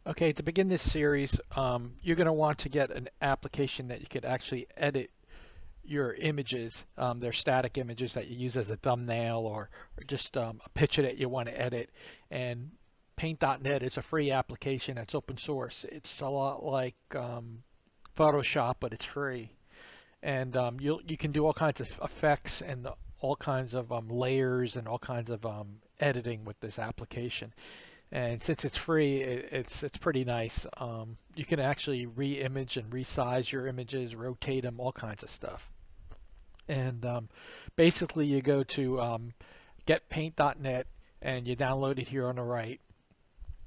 Okay, to begin this series, you're going to want to get an application that you could actually edit your images. They're static images that you use as a thumbnail or just a picture that you want to edit. And Paint.net is a free application that's open source. It's a lot like Photoshop, but it's free. And you can do all kinds of effects and all kinds of layers and all kinds of editing with this application. And since it's free, it's pretty nice. You can actually re-image and resize your images, rotate them, all kinds of stuff. And basically, you go to getpaint.net and you download it here on the right.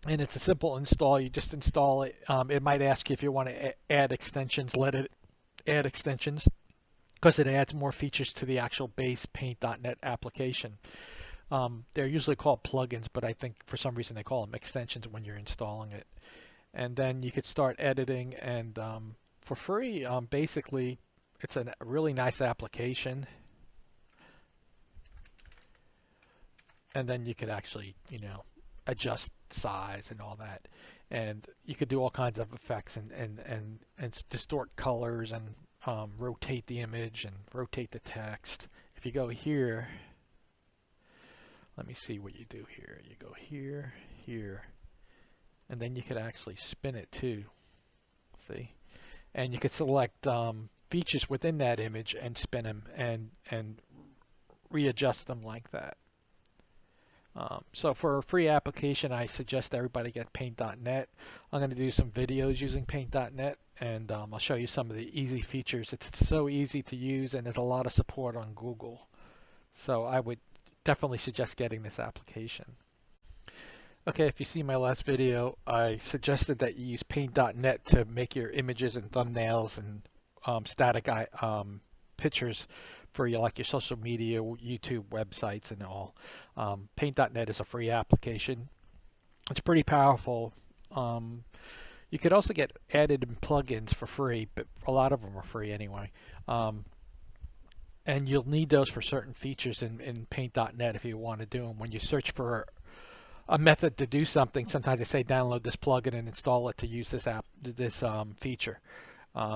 And it's a simple install. You just install it. It might ask you if you want to add extensions. Let it add extensions because it adds more features to the actual base paint.net application. They're usually called plugins, but I think for some reason they call them extensions when you're installing it. And then you could start editing, and for free, basically, it's a really nice application. And then you could actually, adjust size and all that. And you could do all kinds of effects and distort colors and rotate the image and rotate the text. If you go here, let me see what you do here. You go here, here, and then you could actually spin it too. See? And you could select features within that image and spin them and readjust them like that. So for a free application, I suggest everybody get Paint.net. I'm going to do some videos using Paint.net, and I'll show you some of the easy features. It's so easy to use, and there's a lot of support on Google. So I would definitely suggest getting this application. Okay, if you see my last video, I suggested that you use Paint.net to make your images and thumbnails and static pictures for your social media, YouTube websites, and all. Paint.net is a free application. It's pretty powerful. Um, you could also get added in plugins for free, but a lot of them are free anyway. Um, and you'll need those for certain features in Paint.net if you want to do them. When you search for a method to do something, sometimes they say download this plugin and install it to use this feature.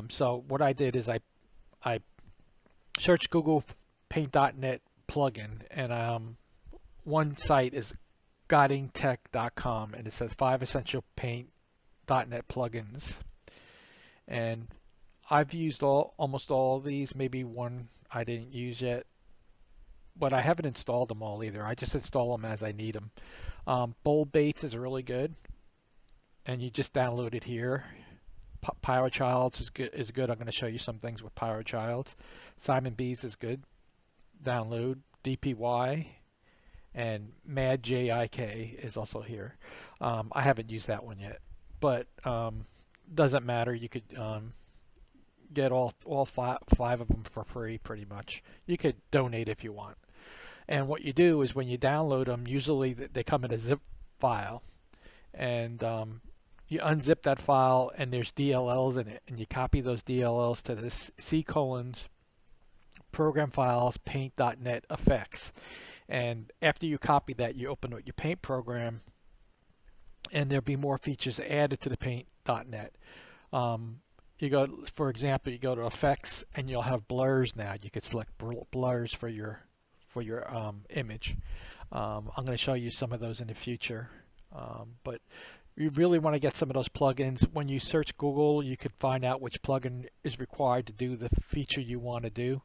So what I did is I searched Google Paint.net plugin, and one site is guidingtech.com, and it says 5 essential Paint.net plugins. And I've used almost all of these, maybe one I didn't use yet, but I haven't installed them all either. I just install them as I need them. Bold Baits is really good, and you just download it here. Pyrochilds is good. I'm going to show you some things with Pyrochilds. Simon Bees is good. Download DPY, and MadJIK is also here. I haven't used that one yet, but doesn't matter. You could get all five of them for free pretty much. You could donate if you want. And what you do is when you download them, usually they come in a zip file, and you unzip that file, and there's DLLs in it, and you copy those DLLs to this C colons program files paint.net effects. And after you copy that, you open up your paint program, and there'll be more features added to the paint.net. You go, for example, you go to effects, and you'll have blurs now. You could select blurs for your image. I'm going to show you some of those in the future, but you really want to get some of those plugins. When you search Google, you could find out which plugin is required to do the feature you want to do.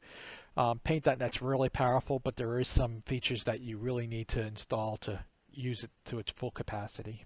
Paint.net's really powerful, but there is some features that you really need to install to use it to its full capacity.